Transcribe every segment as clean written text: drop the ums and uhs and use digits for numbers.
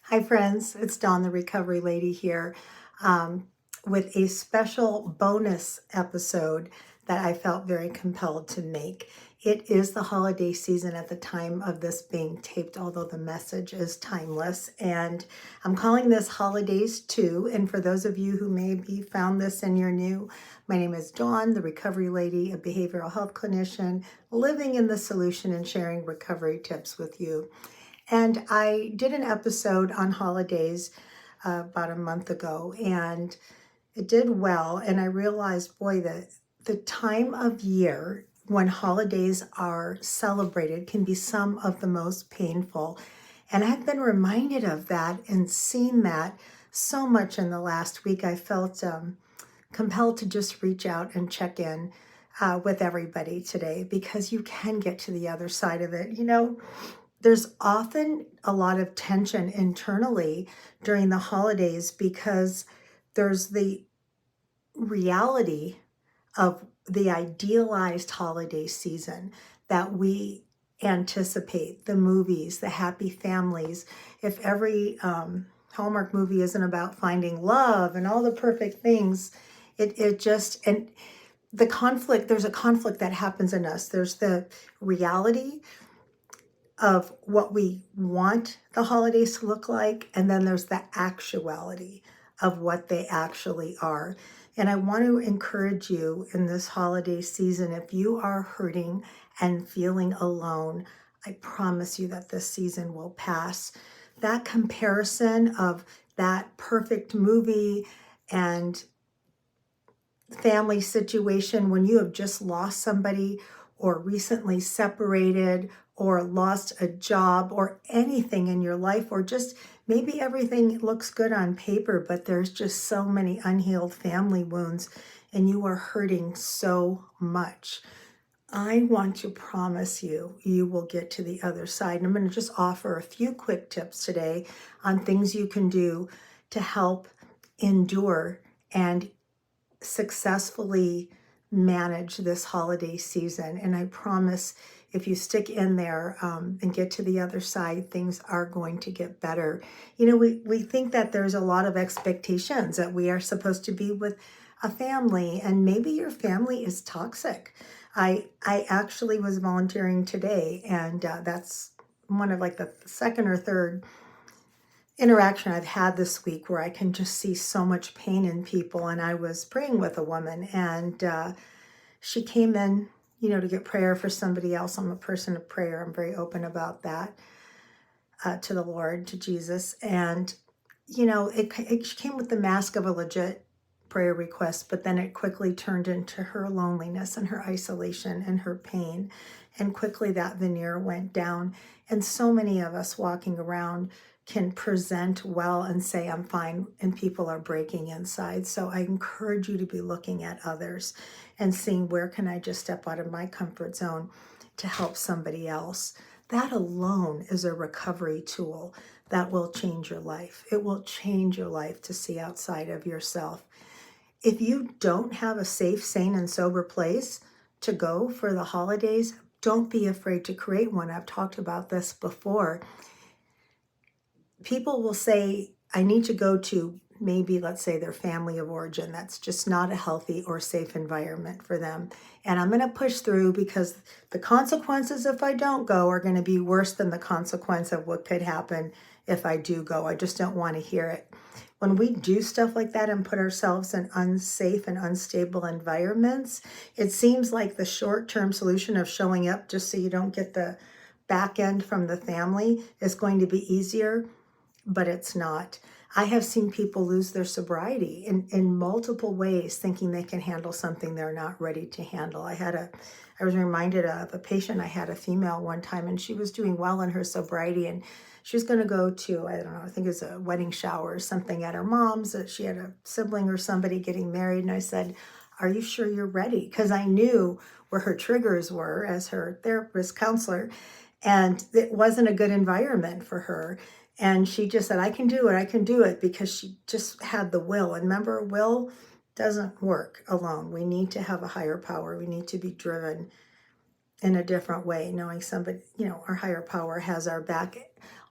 Hi, friends. It's Dawn, the Recovery Lady here, with a special bonus episode that I felt very compelled to make. It is the holiday season at the time of this being taped, although the message is timeless. And I'm calling this Holi-Daze 2. And for those of you who maybe found this and you're new, my name is Dawn, the Recovery Lady, a behavioral health clinician, living in the solution and sharing recovery tips with you. And I did an episode on Holi-Daze about a month ago, and it did well. And I realized, boy, that the time of year when holidays are celebrated can be some of the most painful. And I've been reminded of that and seen that so much in the last week. I felt compelled to just reach out and check in with everybody today because you can get to the other side of it. There's often a lot of tension internally during the holidays because there's the reality of the idealized holiday season that we anticipate, the movies, the happy families. If every Hallmark movie isn't about finding love and all the perfect things, and the conflict, there's a conflict that happens in us. There's the reality of what we want the holidays to look like, and then there's the actuality of what they actually are. And I want to encourage you in this holiday season, if you are hurting and feeling alone, I promise you that this season will pass. That comparison of that perfect movie and family situation when you have just lost somebody or recently separated or lost a job or anything in your life, or just maybe everything looks good on paper, but there's just so many unhealed family wounds and you are hurting so much. I want to promise you, you will get to the other side. And I'm going to just offer a few quick tips today on things you can do to help endure and successfully manage this holiday season. And I promise if you stick in there and get to the other side, things are going to get better. We think that there's a lot of expectations that we are supposed to be with a family, and maybe your family is toxic. I actually was volunteering today, and that's one of like the second or third interaction I've had this week where I can just see so much pain in people. And I was praying with a woman, and she came in, to get prayer for somebody else. I'm a person of prayer. I'm very open about that to the Lord, to Jesus. And, it came with the mask of a legit prayer request, but then it quickly turned into her loneliness and her isolation and her pain. And quickly that veneer went down. And so many of us walking around can present well and say, I'm fine, and people are breaking inside. So I encourage you to be looking at others and seeing where can I just step out of my comfort zone to help somebody else. That alone is a recovery tool that will change your life. It will change your life to see outside of yourself. If you don't have a safe, sane, and sober place to go for the holidays, don't be afraid to create one. I've talked about this before. People will say, I need to go to maybe, let's say, their family of origin. That's just not a healthy or safe environment for them. And I'm going to push through because the consequences if I don't go are going to be worse than the consequence of what could happen if I do go. I just don't want to hear it. When we do stuff like that and put ourselves in unsafe and unstable environments, it seems like the short-term solution of showing up just so you don't get the back end from the family is going to be easier, but it's not. I have seen people lose their sobriety in multiple ways, thinking they can handle something they're not ready to handle. I was reminded of a patient I had, a female one time, and she was doing well in her sobriety, and she was going to go to, I don't know, I think it was a wedding shower or something at her mom's. She had a sibling or somebody getting married, and I said, are you sure you're ready? Because I knew where her triggers were as her therapist counselor, and it wasn't a good environment for her. And she just said, I can do it, because she just had the will. And remember, will doesn't work alone. We need to have a higher power. We need to be driven in a different way, knowing somebody, our higher power has our back.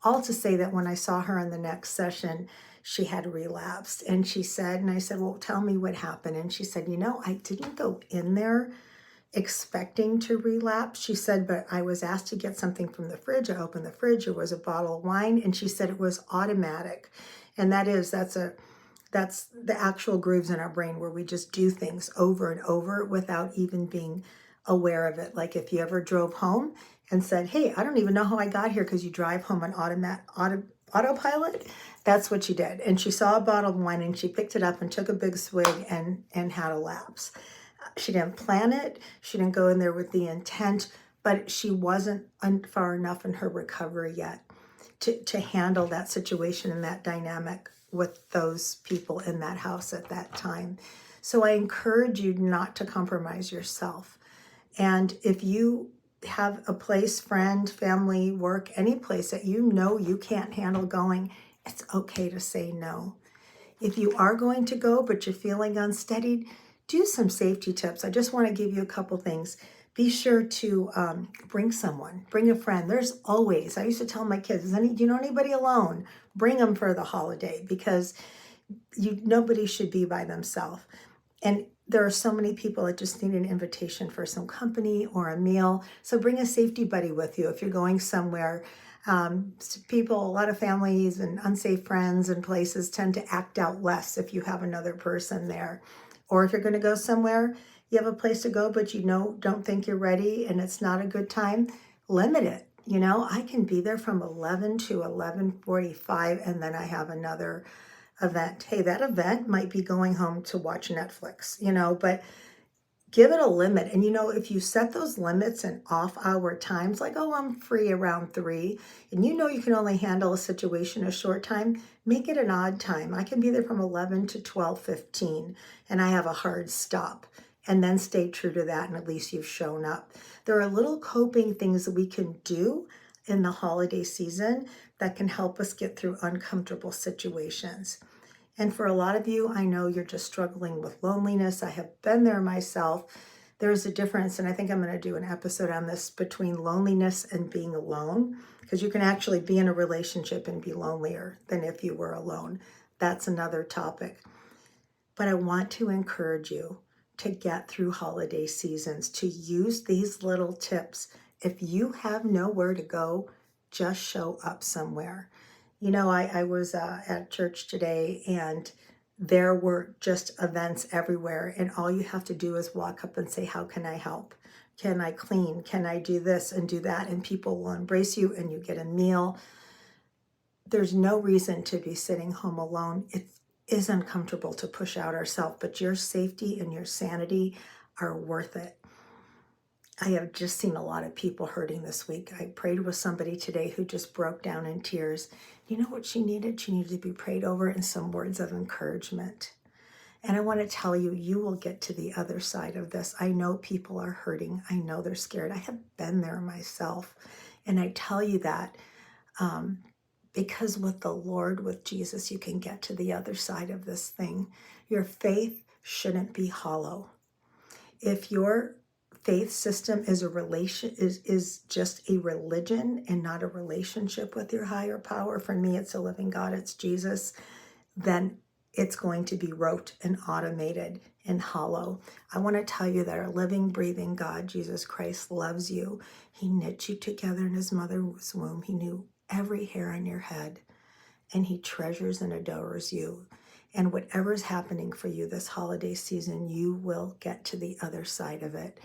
All to say that when I saw her in the next session, she had relapsed. And she said, and I said, well, tell me what happened. And she said, I didn't go in there expecting to relapse. She said, but I was asked to get something from the fridge. I opened the fridge. There was a bottle of wine. And she said it was automatic. And that's the actual grooves in our brain where we just do things over and over without even being aware of it. Like if you ever drove home and said, hey, I don't even know how I got here, because you drive home on autopilot. That's what she did. And she saw a bottle of wine and she picked it up and took a big swig and had a lapse. She didn't plan it. She didn't go in there with the intent, but she wasn't far enough in her recovery yet to handle that situation and that dynamic with those people in that house at that time. So I encourage you not to compromise yourself. And if you have a place, friend, family, work, any place that you can't handle going, it's okay to say no. If you are going to go, but you're feeling unsteadied, do some safety tips. I just want to give you a couple things. Be sure to bring someone, bring a friend. There's always, I used to tell my kids, do you know anybody alone? Bring them for the holiday, because nobody should be by themselves. And there are so many people that just need an invitation for some company or a meal. So bring a safety buddy with you if you're going somewhere. A lot of families and unsafe friends and places tend to act out less if you have another person there. Or if you're going to go somewhere, you have a place to go, but don't think you're ready and it's not a good time, limit it. I can be there from 11 to 11:45, and then I have another event. Hey, that event might be going home to watch Netflix, but give it a limit. And if you set those limits in off-hour times, like, oh, I'm free around 3, and you can only handle a situation a short time, make it an odd time. I can be there from 11 to 12:15, and I have a hard stop. And then stay true to that, and at least you've shown up. There are little coping things that we can do in the holiday season that can help us get through uncomfortable situations. And for a lot of you, I know you're just struggling with loneliness. I have been there myself. There's a difference, and I think I'm going to do an episode on this, between loneliness and being alone, because you can actually be in a relationship and be lonelier than if you were alone. That's another topic. But I want to encourage you to get through holiday seasons, to use these little tips. If you have nowhere to go, just show up somewhere. I was at church today, and there were just events everywhere. And all you have to do is walk up and say, how can I help? Can I clean? Can I do this and do that? And people will embrace you, and you get a meal. There's no reason to be sitting home alone. It is uncomfortable to push out ourselves, but your safety and your sanity are worth it. I have just seen a lot of people hurting this week. I prayed with somebody today who just broke down in tears. You know what she needed? She needed to be prayed over and some words of encouragement. And I want to tell you, you will get to the other side of this. I know people are hurting. I know they're scared. I have been there myself. And I tell you that because with the Lord, with Jesus, you can get to the other side of this thing. Your faith shouldn't be hollow. If your faith system is just a religion and not a relationship with your higher power, for me, it's a living God, it's Jesus, then it's going to be rote and automated and hollow. I want to tell you that our living, breathing God, Jesus Christ, loves you. He knit you together in his mother's womb. He knew every hair on your head, and he treasures and adores you. And whatever is happening for you this holiday season, you will get to the other side of it.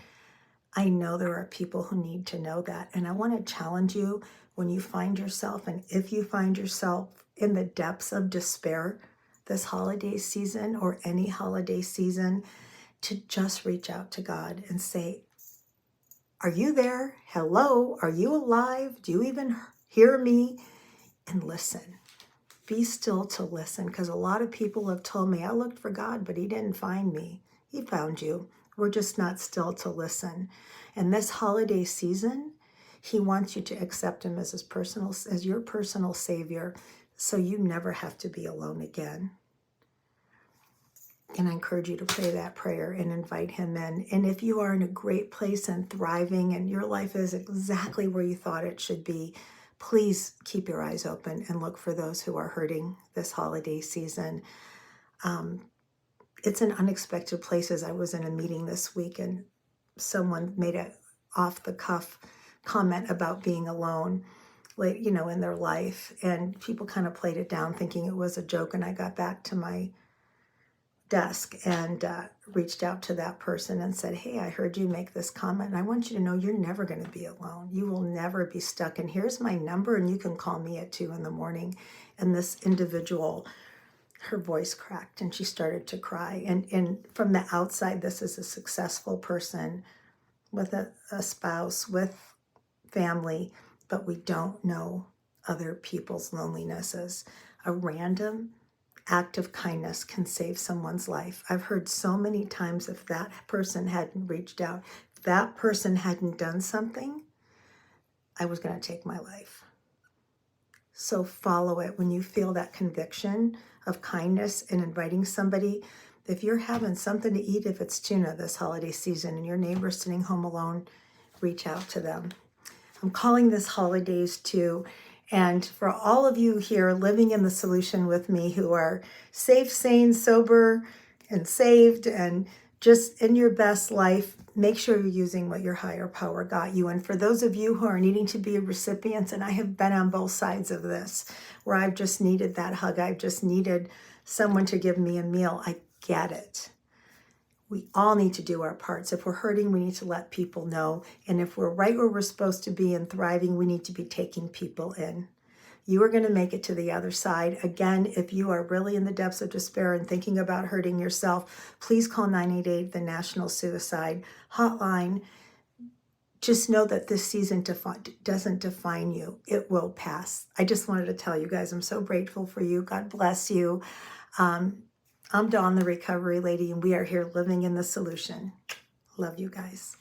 I know there are people who need to know that. And I want to challenge you, when you find yourself, and if you find yourself in the depths of despair this holiday season or any holiday season, to just reach out to God and say, are you there? Hello? Are you alive? Do you even hear me? And listen. Be still to listen, because a lot of people have told me, I looked for God, but he didn't find me. He found you. We're just not still to listen. And this holiday season, he wants you to accept him as your personal savior, so you never have to be alone again. And I encourage you to pray that prayer and invite him in. And if you are in a great place and thriving and your life is exactly where you thought it should be, please keep your eyes open and look for those who are hurting this holiday season. It's in unexpected places. I was in a meeting this week and someone made a off-the-cuff comment about being alone, in their life. And people kind of played it down thinking it was a joke. And I got back to my desk and reached out to that person and said, hey, I heard you make this comment. And I want you to know you're never going to be alone. You will never be stuck. And here's my number. And you can call me at 2 a.m. And this individual, her voice cracked and she started to cry. And from the outside, this is a successful person with a spouse, with family, but we don't know other people's lonelinesses. A random act of kindness can save someone's life. I've heard so many times, if that person hadn't reached out, if that person hadn't done something, I was going to take my life. So follow it when you feel that conviction of kindness and inviting somebody. If you're having something to eat, if it's tuna this holiday season and your neighbor's sitting home alone, reach out to them. I'm calling this Holi-Daze too. And for all of you here living in the solution with me who are safe, sane, sober, and saved, and just in your best life, make sure you're using what your higher power got you. And for those of you who are needing to be recipients, and I have been on both sides of this, where I've just needed that hug, I've just needed someone to give me a meal, I get it. We all need to do our parts. If we're hurting, we need to let people know. And if we're right where we're supposed to be and thriving, we need to be taking people in. You are going to make it to the other side. Again, if you are really in the depths of despair and thinking about hurting yourself, please call 988, the National Suicide Hotline. Just know that this season doesn't define you. It will pass. I just wanted to tell you guys, I'm so grateful for you. God bless you. I'm Dawn, the Recovery Lady, and we are here living in the solution. Love you guys.